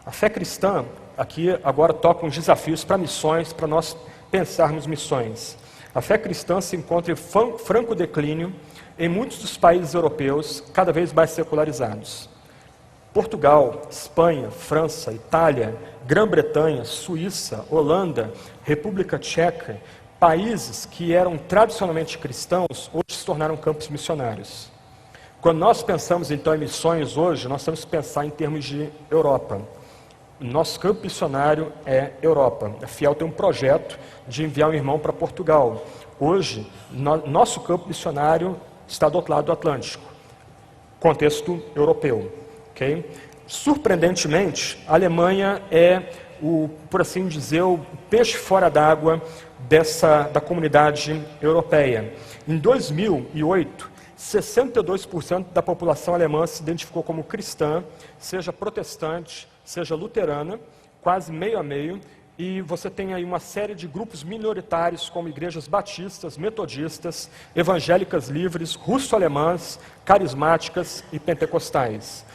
A fé cristã, aqui agora toca uns desafios para missões, para nós pensarmos missões. A fé cristã se encontra em franco declínio em muitos dos países europeus, cada vez mais secularizados. Portugal, Espanha, França, Itália, Grã-Bretanha, Suíça, Holanda, República Tcheca, países que eram tradicionalmente cristãos, hoje se tornaram campos missionários. Quando nós pensamos então em missões hoje, nós temos que pensar em termos de Europa. Nosso campo missionário é Europa. A Fiel tem um projeto de enviar um irmão para Portugal. Hoje, nosso campo missionário está do outro lado do Atlântico, contexto europeu. Okay? Surpreendentemente, a Alemanha é por assim dizer, o peixe fora d'água da comunidade europeia. Em 2008, 62% da população alemã se identificou como cristã, seja protestante, seja luterana, quase meio a meio, e você tem aí uma série de grupos minoritários, como igrejas batistas, metodistas, evangélicas livres, russo-alemãs, carismáticas e pentecostais.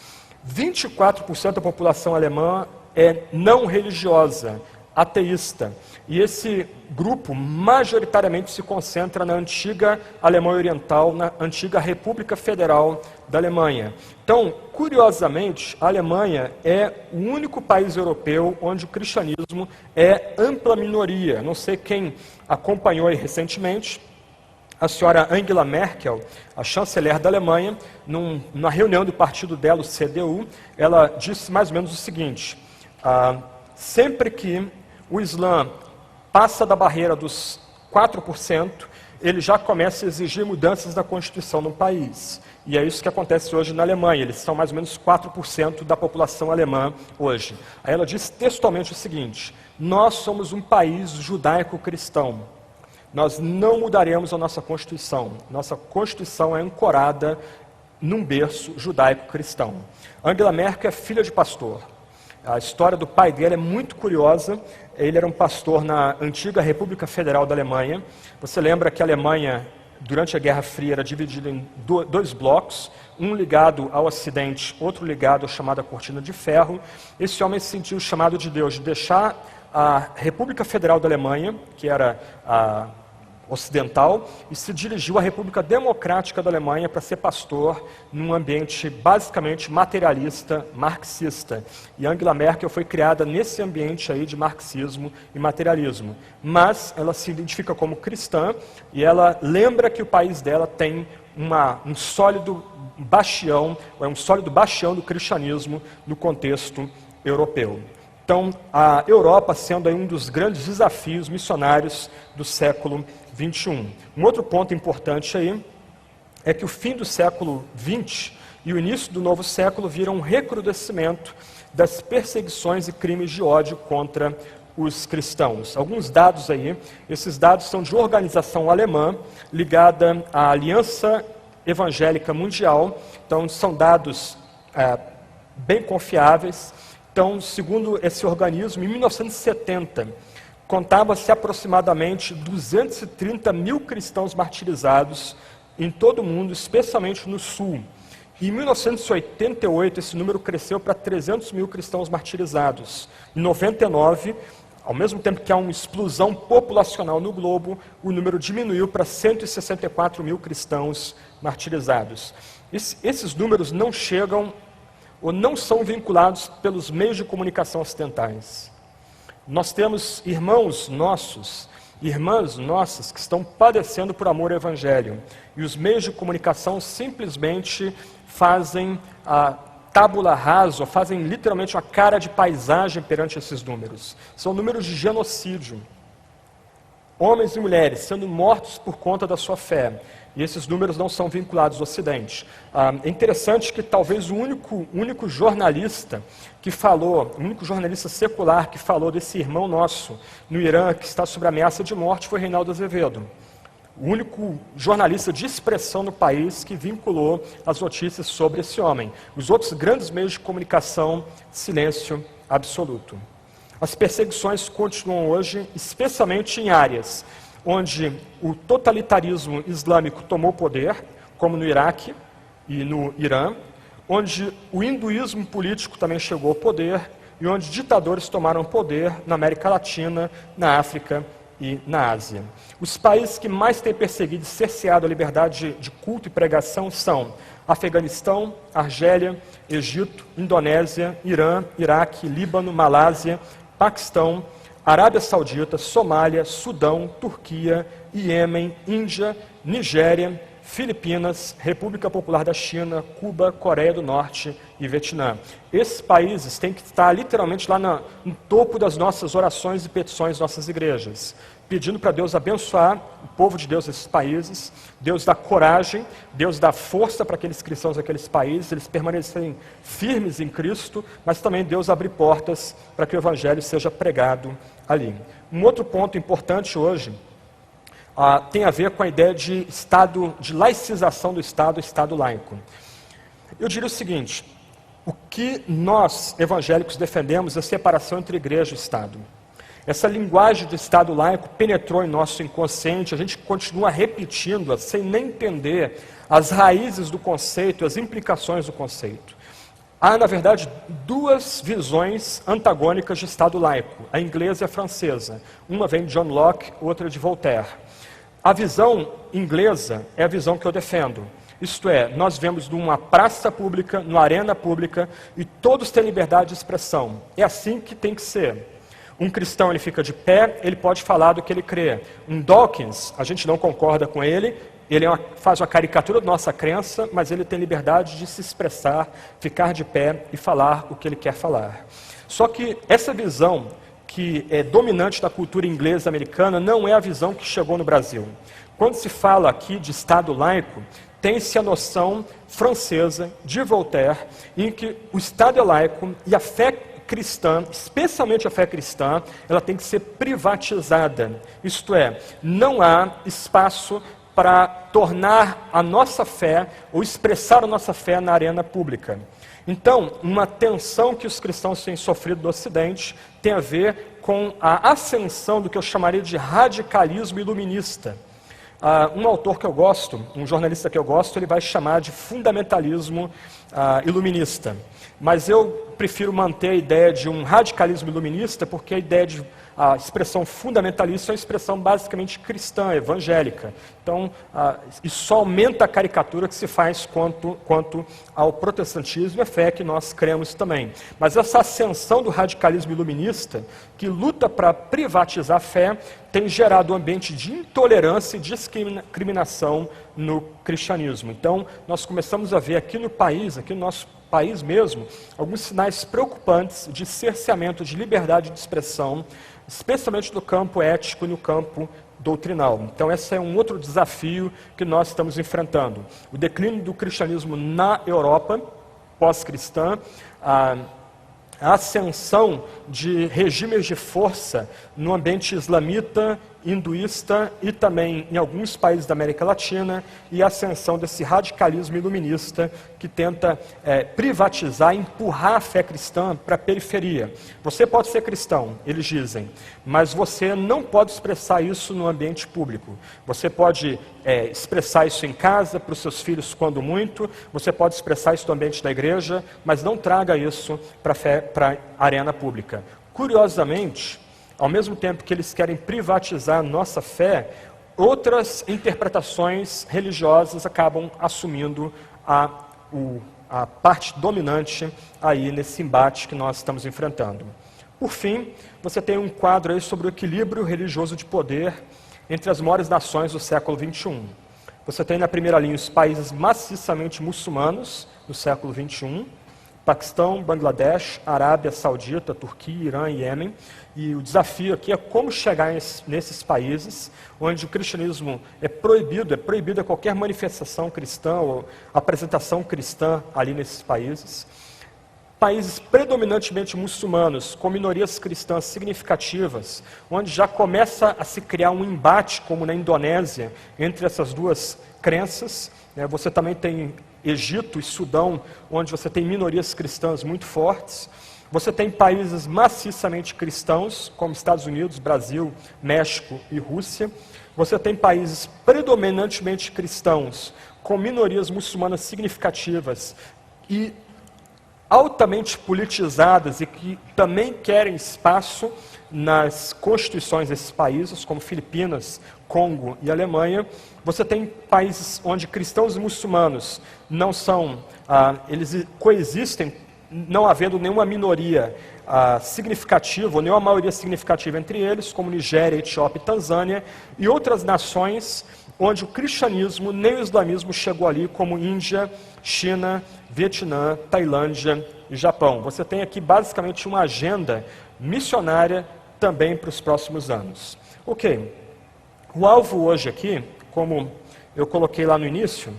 24% da população alemã é não religiosa, ateísta. E esse grupo majoritariamente se concentra na antiga Alemanha Oriental, na antiga República Federal da Alemanha. Então, curiosamente, a Alemanha é o único país europeu onde o cristianismo é ampla minoria. Não sei quem acompanhou aí recentemente, a senhora Angela Merkel, a chanceler da Alemanha, numa reunião do partido dela, o CDU, ela disse mais ou menos o seguinte: sempre que o Islã passa da barreira dos 4%, ele já começa a exigir mudanças na Constituição no país. E é isso que acontece hoje na Alemanha. Eles são mais ou menos 4% da população alemã hoje. Aí ela diz textualmente o seguinte: nós somos um país judaico-cristão. Nós não mudaremos a nossa Constituição. Nossa Constituição é ancorada num berço judaico-cristão. Angela Merkel é filha de pastor. A história do pai dele é muito curiosa. Ele era um pastor na antiga República Federal da Alemanha. Você lembra que a Alemanha, durante a Guerra Fria, era dividida em dois blocos, um ligado ao Ocidente, outro ligado à chamada Cortina de Ferro. Esse homem se sentiu o chamado de Deus de deixar a República Federal da Alemanha, que era a ocidental, e se dirigiu à República Democrática da Alemanha para ser pastor num ambiente basicamente materialista, marxista. E Angela Merkel foi criada nesse ambiente aí de marxismo e materialismo. Mas ela se identifica como cristã e ela lembra que o país dela tem um sólido bastião do cristianismo no contexto europeu. Então, a Europa sendo aí um dos grandes desafios missionários do século XXI. Um outro ponto importante aí é que o fim do século XX e o início do novo século viram um recrudescimento das perseguições e crimes de ódio contra os cristãos. Alguns dados aí, esses dados são de uma organização alemã ligada à Aliança Evangélica Mundial, então são dados bem confiáveis. Então, segundo esse organismo, em 1970, contava-se aproximadamente 230 mil cristãos martirizados em todo o mundo, especialmente no Sul. Em 1988, esse número cresceu para 300 mil cristãos martirizados. Em 99, ao mesmo tempo que há uma explosão populacional no globo, o número diminuiu para 164 mil cristãos martirizados. Esses números não chegam ou não são vinculados pelos meios de comunicação ocidentais. Nós temos irmãos nossos, irmãs nossas, que estão padecendo por amor ao Evangelho. E os meios de comunicação simplesmente fazem a tábula rasa, fazem literalmente uma cara de paisagem perante esses números. São números de genocídio. Homens e mulheres sendo mortos por conta da sua fé. E esses números não são vinculados ao Ocidente. É interessante que talvez o único jornalista que falou, o único jornalista secular que falou desse irmão nosso no Irã que está sob ameaça de morte foi Reinaldo Azevedo. O único jornalista de expressão no país que vinculou as notícias sobre esse homem. Os outros grandes meios de comunicação, silêncio absoluto. As perseguições continuam hoje, especialmente em áreas onde o totalitarismo islâmico tomou poder, como no Iraque e no Irã, onde o hinduísmo político também chegou ao poder e onde ditadores tomaram poder na América Latina, na África e na Ásia. Os países que mais têm perseguido e cerceado a liberdade de culto e pregação são Afeganistão, Argélia, Egito, Indonésia, Irã, Iraque, Líbano, Malásia, Paquistão, Arábia Saudita, Somália, Sudão, Turquia, Iêmen, Índia, Nigéria, Filipinas, República Popular da China, Cuba, Coreia do Norte e Vietnã. Esses países têm que estar literalmente lá no topo das nossas orações e petições das nossas igrejas, pedindo para Deus abençoar o povo de Deus nesses países, Deus dá coragem, Deus dá força para aqueles cristãos daqueles países, eles permanecerem firmes em Cristo, mas também Deus abre portas para que o Evangelho seja pregado ali. Um outro ponto importante hoje tem a ver com a ideia de Estado, de laicização do Estado laico. Eu diria o seguinte: o que nós, evangélicos, defendemos é a separação entre igreja e Estado. Essa linguagem de Estado laico penetrou em nosso inconsciente, a gente continua repetindo-a sem nem entender as raízes do conceito, as implicações do conceito. Há, na verdade, duas visões antagônicas de Estado laico, a inglesa e a francesa. Uma vem de John Locke, outra de Voltaire. A visão inglesa é a visão que eu defendo. Isto é, nós vemos numa praça pública, numa arena pública, e todos têm liberdade de expressão. É assim que tem que ser. Um cristão, ele fica de pé, ele pode falar do que ele crê. Um Dawkins, a gente não concorda com ele faz uma caricatura da nossa crença, mas ele tem liberdade de se expressar, ficar de pé e falar o que ele quer falar. Só que essa visão que é dominante da cultura inglesa americana não é a visão que chegou no Brasil. Quando se fala aqui de Estado laico, tem-se a noção francesa de Voltaire, em que o Estado é laico e a fé cristã, especialmente a fé cristã, ela tem que ser privatizada. Isto é, não há espaço para tornar a nossa fé ou expressar a nossa fé na arena pública. Então, uma tensão que os cristãos têm sofrido no Ocidente tem a ver com a ascensão do que eu chamaria de radicalismo iluminista. Um autor que eu gosto, um jornalista que eu gosto, ele vai chamar de fundamentalismo iluminista. Mas eu prefiro manter a ideia de um radicalismo iluminista, porque a expressão fundamentalista é uma expressão basicamente cristã, evangélica. Então, isso só aumenta a caricatura que se faz quanto ao protestantismo e a fé que nós cremos também. Mas essa ascensão do radicalismo iluminista, que luta para privatizar a fé, tem gerado um ambiente de intolerância e discriminação no cristianismo. Então, nós começamos a ver aqui no nosso país mesmo, alguns sinais preocupantes de cerceamento de liberdade de expressão, especialmente no campo ético e no campo doutrinal. Então, esse é um outro desafio que nós estamos enfrentando. O declínio do cristianismo na Europa, pós-cristã, a ascensão de regimes de força no ambiente islamita, hinduísta e também em alguns países da América Latina, e a ascensão desse radicalismo iluminista que tenta privatizar, empurrar a fé cristã para a periferia. Você pode ser cristão, eles dizem, mas você não pode expressar isso no ambiente público. Você pode expressar isso em casa, para os seus filhos quando muito, você pode expressar isso no ambiente da igreja, mas não traga isso para a arena pública. Curiosamente, ao mesmo tempo que eles querem privatizar a nossa fé, outras interpretações religiosas acabam assumindo a parte dominante aí nesse embate que nós estamos enfrentando. Por fim, você tem um quadro aí sobre o equilíbrio religioso de poder entre as maiores nações do século XXI. Você tem na primeira linha os países maciçamente muçulmanos do século XXI, Paquistão, Bangladesh, Arábia Saudita, Turquia, Irã e Iêmen. E o desafio aqui é como chegar nesses países onde o cristianismo é proibida qualquer manifestação cristã ou apresentação cristã ali nesses países. Países predominantemente muçulmanos, com minorias cristãs significativas, onde já começa a se criar um embate, como na Indonésia, entre essas duas crenças. Você também tem Egito e Sudão, onde você tem minorias cristãs muito fortes. Você tem países maciçamente cristãos, como Estados Unidos, Brasil, México e Rússia. Você tem países predominantemente cristãos, com minorias muçulmanas significativas e altamente politizadas e que também querem espaço nas constituições desses países, como Filipinas, Congo e Alemanha. Você tem países onde cristãos e muçulmanos não são, eles coexistem, não havendo nenhuma minoria significativa, ou nenhuma maioria significativa entre eles, como Nigéria, Etiópia e Tanzânia, e outras nações onde o cristianismo nem o islamismo chegou ali, como Índia, China, Vietnã, Tailândia e Japão. Você tem aqui basicamente uma agenda missionária também para os próximos anos. Ok, o alvo hoje aqui, como eu coloquei lá no início,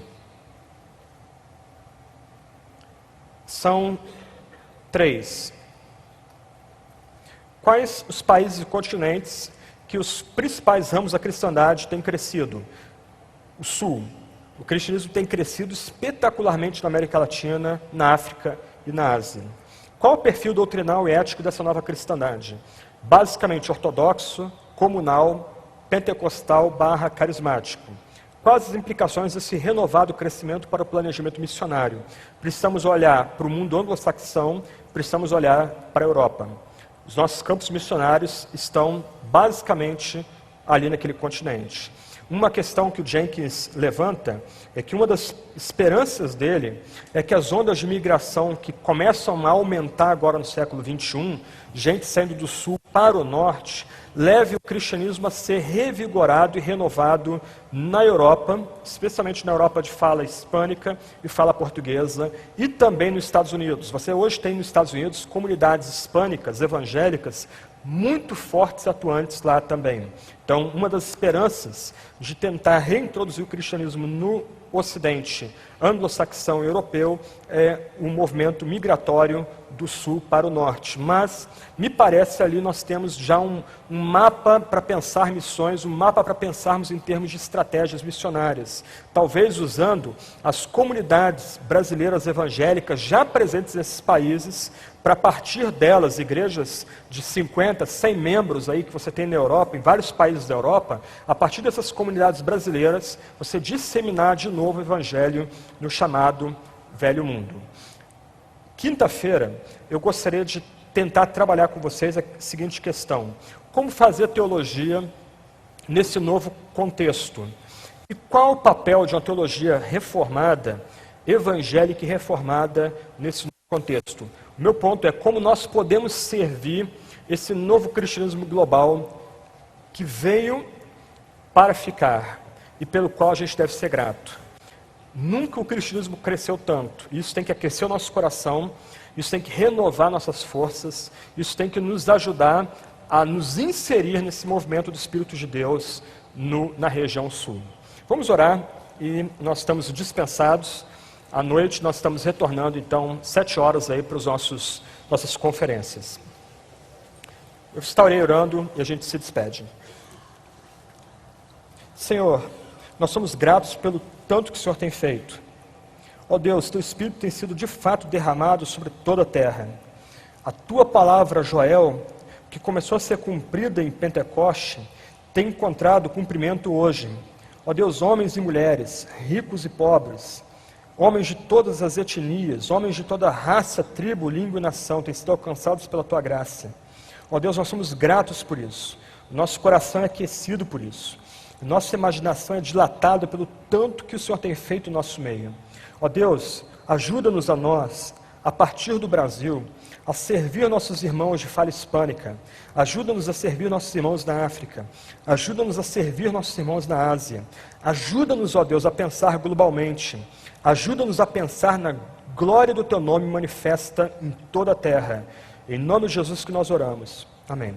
são 3. Quais os países e continentes que os principais ramos da cristandade têm crescido? O Sul. O cristianismo tem crescido espetacularmente na América Latina, na África e na Ásia. Qual o perfil doutrinal e ético dessa nova cristandade? Basicamente ortodoxo, comunal, pentecostal / carismático. Quais as implicações desse renovado crescimento para o planejamento missionário? Precisamos olhar para o mundo anglo-saxão, precisamos olhar para a Europa. Os nossos campos missionários estão basicamente ali naquele continente. Uma questão que o Jenkins levanta é que uma das esperanças dele é que as ondas de migração que começam a aumentar agora no século XXI, gente saindo do sul para o norte, leve o cristianismo a ser revigorado e renovado na Europa, especialmente na Europa de fala hispânica e fala portuguesa, e também nos Estados Unidos. Você hoje tem nos Estados Unidos comunidades hispânicas, evangélicas, muito fortes e atuantes lá também. Então, uma das esperanças de tentar reintroduzir o cristianismo no Ocidente anglo-saxão e europeu é o movimento migratório do sul para o norte. Mas, me parece, ali nós temos já um mapa para pensar missões, um mapa para pensarmos em termos de estratégias missionárias. Talvez usando as comunidades brasileiras evangélicas já presentes nesses países, para partir delas, igrejas de 50, 100 membros aí que você tem na Europa, em vários países da Europa, a partir dessas comunidades brasileiras, você disseminar de novo o evangelho no chamado Velho Mundo. Quinta-feira, eu gostaria de tentar trabalhar com vocês a seguinte questão: como fazer teologia nesse novo contexto? E qual o papel de uma teologia reformada, evangélica e reformada nesse novo contexto? O meu ponto é como nós podemos servir esse novo cristianismo global que veio para ficar e pelo qual a gente deve ser grato. Nunca o cristianismo cresceu tanto. Isso tem que aquecer o nosso coração, isso tem que renovar nossas forças, isso tem que nos ajudar a nos inserir nesse movimento do Espírito de Deus na região sul. Vamos orar e nós estamos dispensados. À noite nós estamos retornando, então, 7 horas aí para as nossas conferências. Eu estarei orando e a gente se despede. Senhor, nós somos gratos pelo tanto que o Senhor tem feito. Ó Deus, Teu Espírito tem sido de fato derramado sobre toda a terra. A Tua palavra, Joel, que começou a ser cumprida em Pentecoste, tem encontrado cumprimento hoje. Ó Deus, homens e mulheres, ricos e pobres, homens de todas as etnias, homens de toda raça, tribo, língua e nação, têm sido alcançados pela Tua graça. Ó Deus, nós somos gratos por isso. Nosso coração é aquecido por isso. Nossa imaginação é dilatada pelo tanto que o Senhor tem feito em nosso meio. Ó Deus, ajuda-nos a nós, a partir do Brasil, a servir nossos irmãos de fala hispânica. Ajuda-nos a servir nossos irmãos na África. Ajuda-nos a servir nossos irmãos na Ásia. Ajuda-nos, ó Deus, a pensar globalmente. Ajuda-nos a pensar na glória do Teu nome manifesta em toda a terra. Em nome de Jesus que nós oramos. Amém.